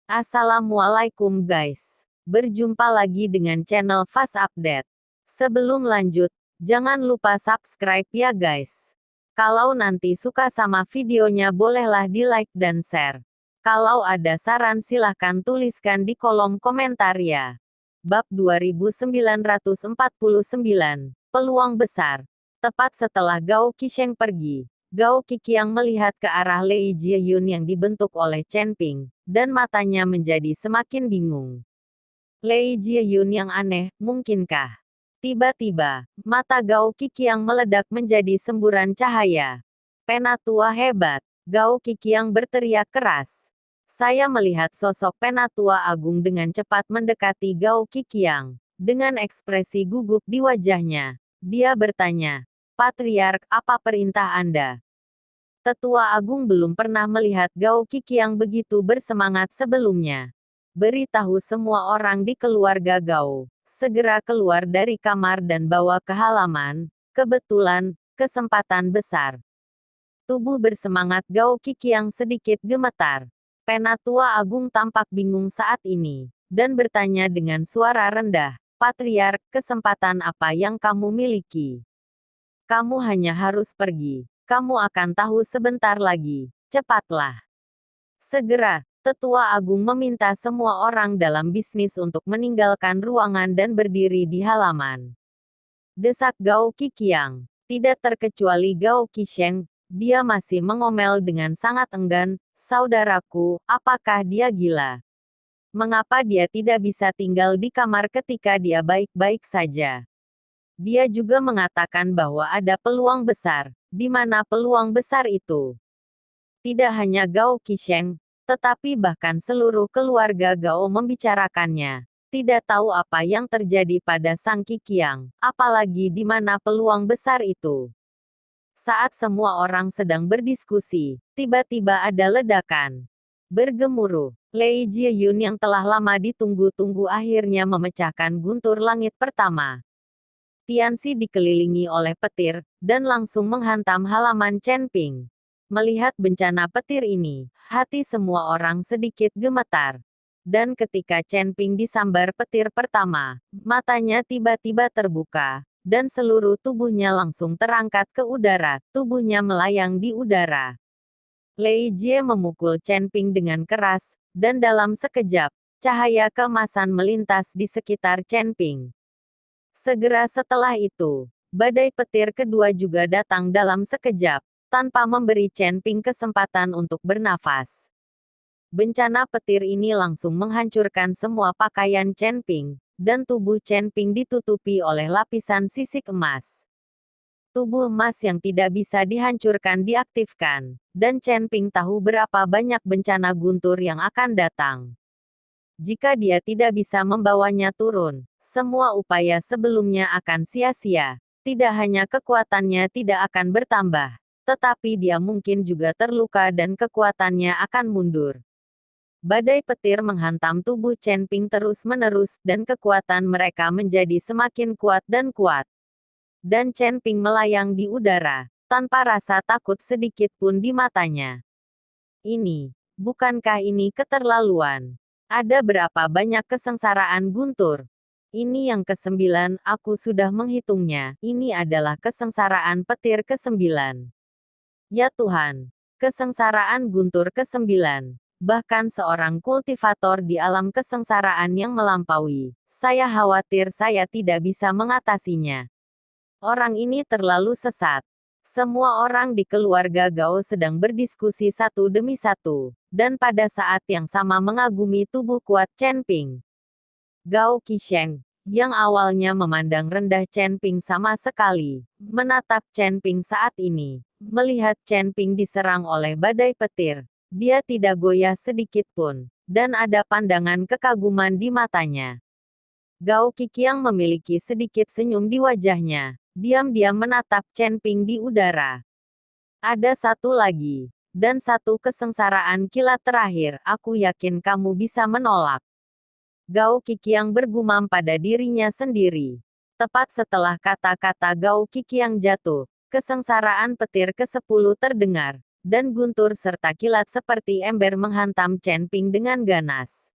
Assalamualaikum guys. Berjumpa lagi dengan channel Fast Update. Sebelum lanjut, jangan lupa subscribe ya guys. Kalau nanti suka sama videonya bolehlah di like dan share. Kalau ada saran silahkan tuliskan di kolom komentar ya. Bab 2949, Peluang Besar. Tepat setelah Gao Qisheng pergi, Gao Qiqiang melihat ke arah Lei Jieyun yang dibentuk oleh Chen Ping, dan matanya menjadi semakin bingung. Lei Jieyun yang aneh, mungkinkah? Tiba-tiba, mata Gao Qiqiang meledak menjadi semburan cahaya. Penatua hebat, Gao Qiqiang berteriak keras. Saya melihat sosok Penatua Agung dengan cepat mendekati Gao Qiqiang. Dengan ekspresi gugup di wajahnya, dia bertanya, Patriark, apa perintah Anda? Tetua Agung belum pernah melihat Gao Qiqiang begitu bersemangat sebelumnya. Beritahu semua orang di keluarga Gao, segera keluar dari kamar dan bawa ke halaman. Kebetulan, kesempatan besar. Tubuh bersemangat Gao Qiqiang sedikit gemetar. Penatua Agung tampak bingung saat ini, dan bertanya dengan suara rendah, Patriark, kesempatan apa yang kamu miliki? Kamu hanya harus pergi. Kamu akan tahu sebentar lagi. Cepatlah. Segera, Tetua Agung meminta semua orang dalam bisnis untuk meninggalkan ruangan dan berdiri di halaman. Desak Gao Qiqiang. Tidak terkecuali Gao Qisheng, dia masih mengomel dengan sangat enggan, Saudaraku, apakah dia gila? Mengapa dia tidak bisa tinggal di kamar ketika dia baik-baik saja? Dia juga mengatakan bahwa ada peluang besar. Di mana peluang besar itu? Tidak hanya Gao Qisheng, tetapi bahkan seluruh keluarga Gao membicarakannya. Tidak tahu apa yang terjadi pada Sang Qiqiang, apalagi di mana peluang besar itu. Saat semua orang sedang berdiskusi, tiba-tiba ada ledakan. Bergemuruh, Lei Jieyun yang telah lama ditunggu-tunggu akhirnya memecahkan guntur langit pertama. Tianxi dikelilingi oleh petir, dan langsung menghantam halaman Chen Ping. Melihat bencana petir ini, hati semua orang sedikit gemetar. Dan ketika Chen Ping disambar petir pertama, matanya tiba-tiba terbuka, dan seluruh tubuhnya langsung terangkat ke udara, tubuhnya melayang di udara. Lei Jie memukul Chen Ping dengan keras, dan dalam sekejap, cahaya keemasan melintas di sekitar Chen Ping. Segera setelah itu, badai petir kedua juga datang dalam sekejap, tanpa memberi Chen Ping kesempatan untuk bernafas. Bencana petir ini langsung menghancurkan semua pakaian Chen Ping, dan tubuh Chen Ping ditutupi oleh lapisan sisik emas. Tubuh emas yang tidak bisa dihancurkan diaktifkan, dan Chen Ping tahu berapa banyak bencana guntur yang akan datang. Jika dia tidak bisa membawanya turun, semua upaya sebelumnya akan sia-sia. Tidak hanya kekuatannya tidak akan bertambah, tetapi dia mungkin juga terluka dan kekuatannya akan mundur. Badai petir menghantam tubuh Chen Ping terus-menerus dan kekuatan mereka menjadi semakin kuat dan kuat. Dan Chen Ping melayang di udara, tanpa rasa takut sedikit pun di matanya. Bukankah ini keterlaluan? Ada berapa banyak kesengsaraan guntur? Ini yang ke-9, aku sudah menghitungnya. Ini adalah kesengsaraan petir ke-9. Ya Tuhan, kesengsaraan guntur ke-9. Bahkan seorang kultivator di alam kesengsaraan yang melampaui. Saya khawatir saya tidak bisa mengatasinya. Orang ini terlalu sesat. Semua orang di keluarga Gao sedang berdiskusi satu demi satu, dan pada saat yang sama mengagumi tubuh kuat Chen Ping. Gao Qisheng, yang awalnya memandang rendah Chen Ping sama sekali, menatap Chen Ping saat ini. Melihat Chen Ping diserang oleh badai petir, dia tidak goyah sedikit pun, dan ada pandangan kekaguman di matanya. Gao Qiqiang memiliki sedikit senyum di wajahnya. Diam-diam menatap Chen Ping di udara. Ada satu lagi, dan satu kesengsaraan kilat terakhir, aku yakin kamu bisa menolak. Gao Qiqiang bergumam pada dirinya sendiri. Tepat setelah kata-kata Gao Qiqiang jatuh, kesengsaraan petir ke-10 terdengar, dan guntur serta kilat seperti ember menghantam Chen Ping dengan ganas.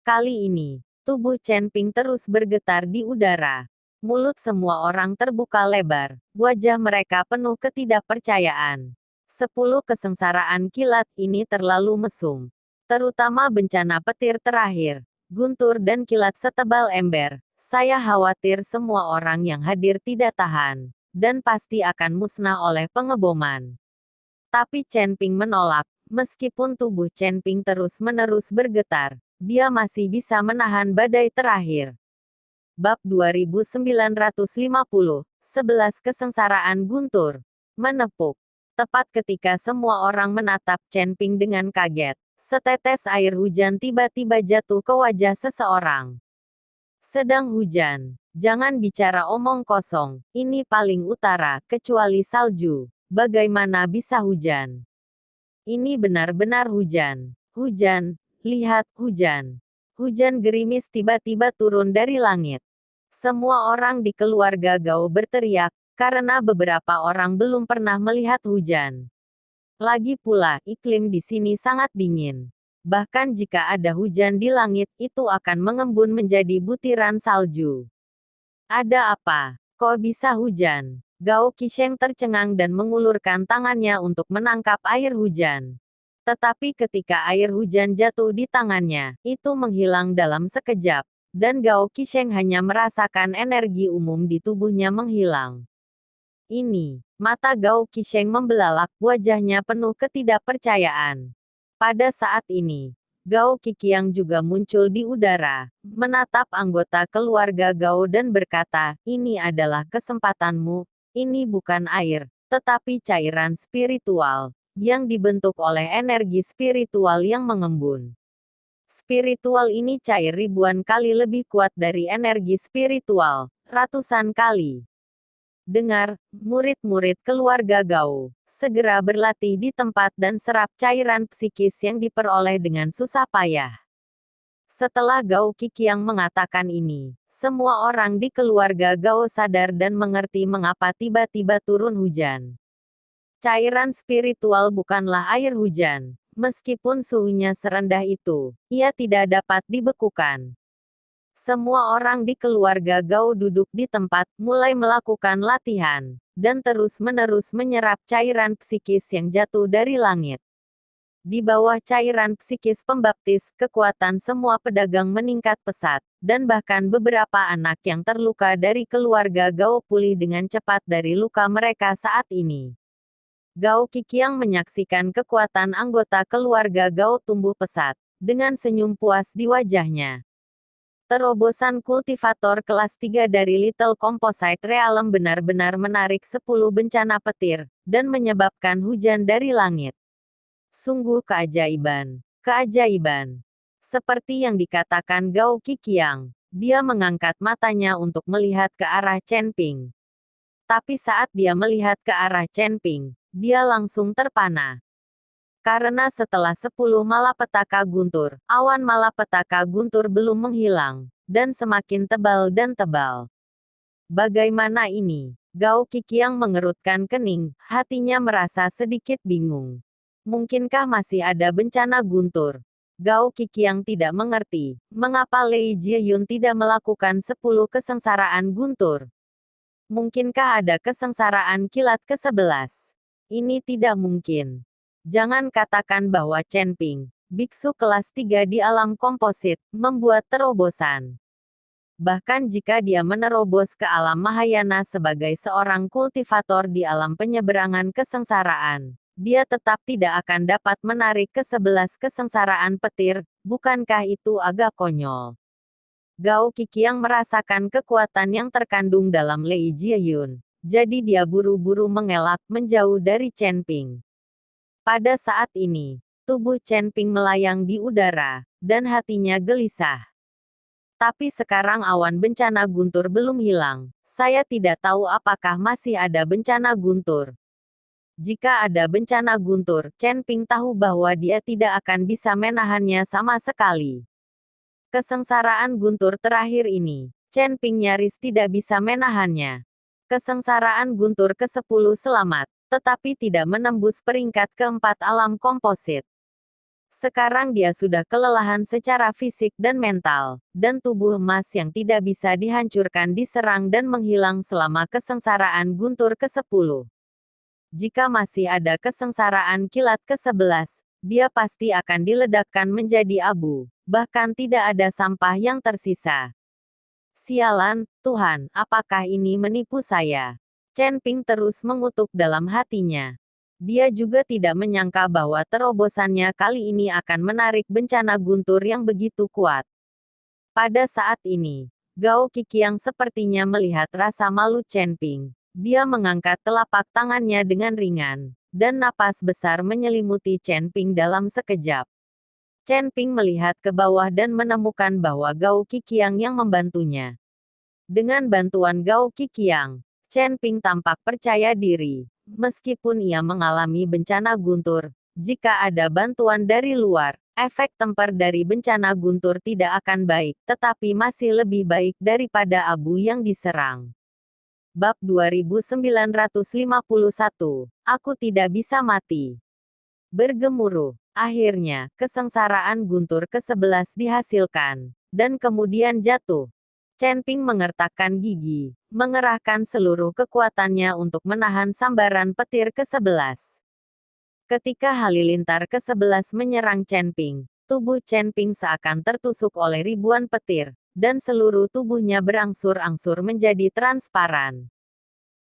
Kali ini, tubuh Chen Ping terus bergetar di udara. Mulut semua orang terbuka lebar, wajah mereka penuh ketidakpercayaan. 10 kesengsaraan kilat ini terlalu mesum. Terutama bencana petir terakhir, guntur dan kilat setebal ember. Saya khawatir semua orang yang hadir tidak tahan, dan pasti akan musnah oleh pengeboman. Tapi Chen Ping menolak, meskipun tubuh Chen Ping terus-menerus bergetar, dia masih bisa menahan badai terakhir. Bab 2950, 11 Kesengsaraan Guntur. Menepuk. Tepat ketika semua orang menatap Chen Ping dengan kaget, setetes air hujan tiba-tiba jatuh ke wajah seseorang. Sedang hujan. Jangan bicara omong kosong, ini paling utara, kecuali salju. Bagaimana bisa hujan? Ini benar-benar hujan. Hujan, lihat, hujan. Hujan gerimis tiba-tiba turun dari langit. Semua orang di keluarga Gao berteriak, karena beberapa orang belum pernah melihat hujan. Lagi pula, iklim di sini sangat dingin. Bahkan jika ada hujan di langit, itu akan mengembun menjadi butiran salju. Ada apa? Kok bisa hujan? Gao Qisheng tercengang dan mengulurkan tangannya untuk menangkap air hujan. Tetapi ketika air hujan jatuh di tangannya, itu menghilang dalam sekejap, dan Gao Qisheng hanya merasakan energi umum di tubuhnya menghilang. Ini, mata Gao Qisheng membelalak, wajahnya penuh ketidakpercayaan. Pada saat ini, Gao Qiqiang juga muncul di udara, menatap anggota keluarga Gao dan berkata, ini adalah kesempatanmu, ini bukan air, tetapi cairan spiritual, yang dibentuk oleh energi spiritual yang mengembun. Spiritual ini cair ribuan kali lebih kuat dari energi spiritual, ratusan kali. Dengar, murid-murid keluarga Gao, segera berlatih di tempat dan serap cairan psikis yang diperoleh dengan susah payah. Setelah Gao Qiqiang mengatakan ini, semua orang di keluarga Gao sadar dan mengerti mengapa tiba-tiba turun hujan. Cairan spiritual bukanlah air hujan. Meskipun suhunya serendah itu, ia tidak dapat dibekukan. Semua orang di keluarga Gao duduk di tempat, mulai melakukan latihan, dan terus-menerus menyerap cairan psikis yang jatuh dari langit. Di bawah cairan psikis pembaptis, kekuatan semua pedagang meningkat pesat, dan bahkan beberapa anak yang terluka dari keluarga Gao pulih dengan cepat dari luka mereka saat ini. Gao Qiqiang menyaksikan kekuatan anggota keluarga Gao tumbuh pesat, dengan senyum puas di wajahnya. Terobosan kultivator kelas 3 dari Little Composite Realm benar-benar menarik 10 bencana petir, dan menyebabkan hujan dari langit. Sungguh keajaiban. Keajaiban. Seperti yang dikatakan Gao Qiqiang, dia mengangkat matanya untuk melihat ke arah Chen Ping. Tapi saat dia melihat ke arah Chen Ping, dia langsung terpana. Karena setelah 10 malapetaka guntur, awan malapetaka guntur belum menghilang, dan semakin tebal dan tebal. Bagaimana ini? Gao Qiqiang mengerutkan kening, hatinya merasa sedikit bingung. Mungkinkah masih ada bencana guntur? Gao Qiqiang tidak mengerti, mengapa Lei Jieyun tidak melakukan 10 kesengsaraan guntur. Mungkinkah ada kesengsaraan kilat ke-11? Ini tidak mungkin. Jangan katakan bahwa Chen Ping, biksu kelas 3 di alam komposit, membuat terobosan. Bahkan jika dia menerobos ke alam Mahayana sebagai seorang kultivator di alam penyeberangan kesengsaraan, dia tetap tidak akan dapat menarik ke-11 kesengsaraan petir, bukankah itu agak konyol? Gao Qiqiang merasakan kekuatan yang terkandung dalam Lei Jieyun, jadi dia buru-buru mengelak menjauh dari Chen Ping. Pada saat ini, tubuh Chen Ping melayang di udara, dan hatinya gelisah. Tapi sekarang awan bencana guntur belum hilang, saya tidak tahu apakah masih ada bencana guntur. Jika ada bencana guntur, Chen Ping tahu bahwa dia tidak akan bisa menahannya sama sekali. Kesengsaraan guntur terakhir ini, Chen Ping nyaris tidak bisa menahannya. Kesengsaraan guntur ke-10 selamat. tetapi tidak menembus peringkat keempat alam komposit. Sekarang dia sudah kelelahan secara fisik dan mental, dan tubuh emas yang tidak bisa dihancurkan diserang dan menghilang selama kesengsaraan guntur ke-10. Jika masih ada kesengsaraan kilat ke-11, dia pasti akan diledakkan menjadi abu, bahkan tidak ada sampah yang tersisa. Sialan, Tuhan, apakah ini menipu saya? Chen Ping terus mengutuk dalam hatinya. Dia juga tidak menyangka bahwa terobosannya kali ini akan menarik bencana guntur yang begitu kuat. Pada saat ini, Gao Qiqiang sepertinya melihat rasa malu Chen Ping. Dia mengangkat telapak tangannya dengan ringan, dan napas besar menyelimuti Chen Ping dalam sekejap. Chen Ping melihat ke bawah dan menemukan bahwa Gao Qiqiang yang membantunya. Dengan bantuan Gao Qiqiang, Chen Ping tampak percaya diri. Meskipun ia mengalami bencana guntur, jika ada bantuan dari luar, efek temper dari bencana guntur tidak akan baik, tetapi masih lebih baik daripada abu yang diserang. Bab 2951, Aku tidak bisa mati. Bergemuruh. Akhirnya, kesengsaraan guntur ke-11 dihasilkan, dan kemudian jatuh. Chen Ping mengertakkan gigi, mengerahkan seluruh kekuatannya untuk menahan sambaran petir ke-11. Ketika halilintar ke-11 menyerang Chen Ping, tubuh Chen Ping seakan tertusuk oleh ribuan petir, dan seluruh tubuhnya berangsur-angsur menjadi transparan.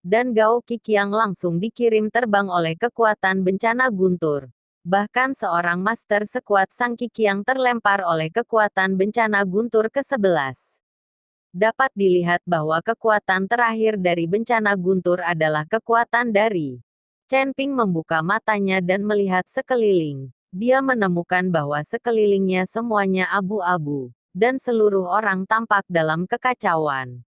Dan Gao Qiqiang langsung dikirim terbang oleh kekuatan bencana guntur. Bahkan seorang master sekuat Sang Qiqiang terlempar oleh kekuatan bencana guntur ke-11. Dapat dilihat bahwa kekuatan terakhir dari bencana guntur adalah kekuatan dari. Chen Ping membuka matanya dan melihat sekeliling. Dia menemukan bahwa sekelilingnya semuanya abu-abu, dan seluruh orang tampak dalam kekacauan.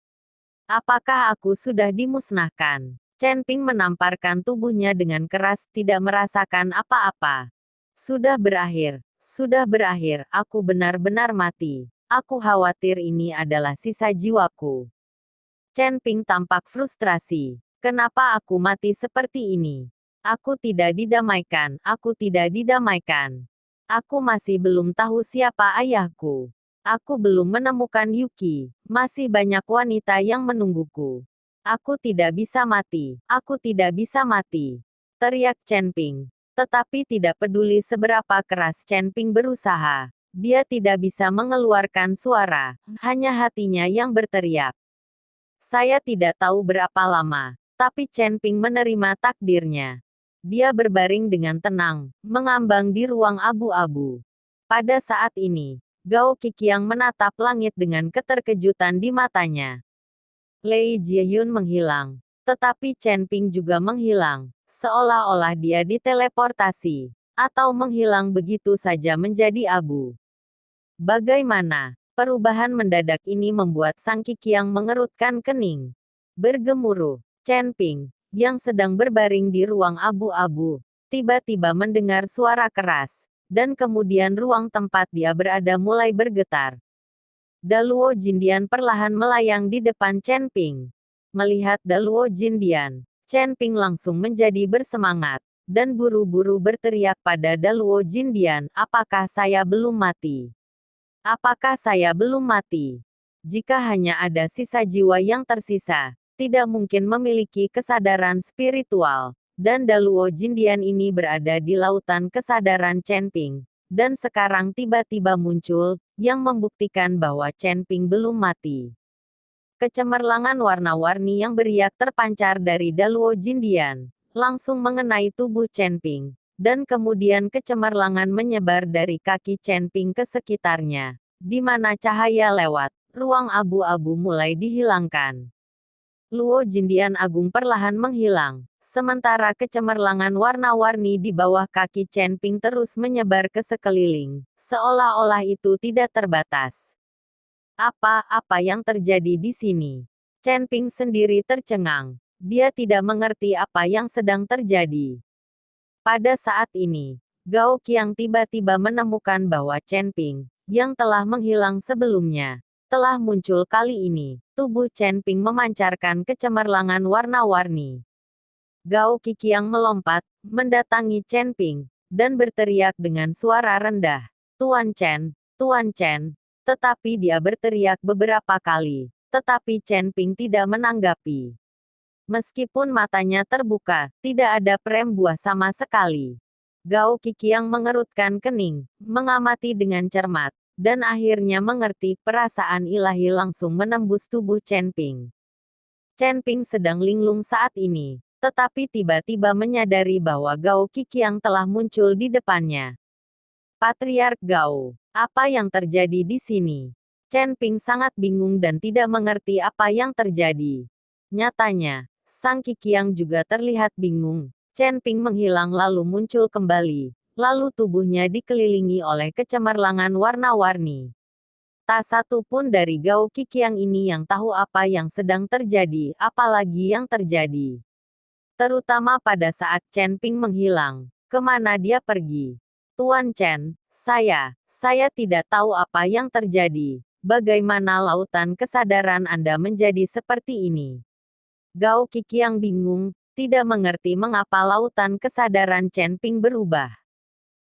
Apakah aku sudah dimusnahkan? Chen Ping menamparkan tubuhnya dengan keras, tidak merasakan apa-apa. Sudah berakhir, aku benar-benar mati. Aku khawatir ini adalah sisa jiwaku. Chen Ping tampak frustrasi. Kenapa aku mati seperti ini? Aku tidak didamaikan, Aku masih belum tahu siapa ayahku. Aku belum menemukan Yuki. Masih banyak wanita yang menungguku. Aku tidak bisa mati. Teriak Chen Ping. Tetapi tidak peduli seberapa keras Chen Ping berusaha. Dia tidak bisa mengeluarkan suara, hanya hatinya yang berteriak. Saya tidak tahu berapa lama, tapi Chen Ping menerima takdirnya. Dia berbaring dengan tenang, mengambang di ruang abu-abu. Pada saat ini, Gao Qiqiang menatap langit dengan keterkejutan di matanya. Lei Jieyun menghilang, tetapi Chen Ping juga menghilang, seolah-olah dia diteleportasi, atau menghilang begitu saja menjadi abu. Bagaimana? Perubahan mendadak ini membuat Sang Qiqiang mengerutkan kening. Bergemuruh, Chen Ping, yang sedang berbaring di ruang abu-abu, tiba-tiba mendengar suara keras, dan kemudian ruang tempat dia berada mulai bergetar. Daluo Jindian perlahan melayang di depan Chen Ping. Melihat Daluo Jindian, Chen Ping langsung menjadi bersemangat, dan buru-buru berteriak pada Daluo Jindian, apakah saya belum mati? Apakah saya belum mati? Jika hanya ada sisa jiwa yang tersisa, tidak mungkin memiliki kesadaran spiritual, dan Daluo Jindian ini berada di lautan kesadaran Chen Ping, dan sekarang tiba-tiba muncul, yang membuktikan bahwa Chen Ping belum mati. Kecemerlangan warna-warni yang beriak terpancar dari Daluo Jindian, langsung mengenai tubuh Chen Ping. Dan kemudian kecemerlangan menyebar dari kaki Chen Ping ke sekitarnya. Di mana cahaya lewat, ruang abu-abu mulai dihilangkan. Luo Jindian Agung perlahan menghilang, sementara kecemerlangan warna-warni di bawah kaki Chen Ping terus menyebar ke sekeliling, seolah-olah itu tidak terbatas. Apa yang terjadi di sini? Chen Ping sendiri tercengang. Dia tidak mengerti apa yang sedang terjadi. Pada saat ini, Gao Qiang tiba-tiba menemukan bahwa Chen Ping, yang telah menghilang sebelumnya, telah muncul kali ini. Tubuh Chen Ping memancarkan kecemerlangan warna-warni. Gao Qiqiang melompat, mendatangi Chen Ping, dan berteriak dengan suara rendah. Tuan Chen, Tuan Chen. Tetapi dia berteriak beberapa kali, tetapi Chen Ping tidak menanggapi. Meskipun matanya terbuka, tidak ada prem buah sama sekali. Gao Qiqiang mengerutkan kening, mengamati dengan cermat, dan akhirnya mengerti perasaan ilahi langsung menembus tubuh Chen Ping. Chen Ping sedang linglung saat ini, tetapi tiba-tiba menyadari bahwa Gao Qiqiang telah muncul di depannya. Patriark Gao, apa yang terjadi di sini? Chen Ping sangat bingung dan tidak mengerti apa yang terjadi. Nyatanya, Sang Qiqiang juga terlihat bingung. Chen Ping menghilang lalu muncul kembali, lalu tubuhnya dikelilingi oleh kecemerlangan warna-warni. Tak satu pun dari Gao Qiqiang ini yang tahu apa yang sedang terjadi, apalagi yang terjadi. Terutama pada saat Chen Ping menghilang, kemana dia pergi? Tuan Chen, saya tidak tahu apa yang terjadi. Bagaimana lautan kesadaran Anda menjadi seperti ini? Gao Qiqiang bingung, tidak mengerti mengapa lautan kesadaran Chen Ping berubah.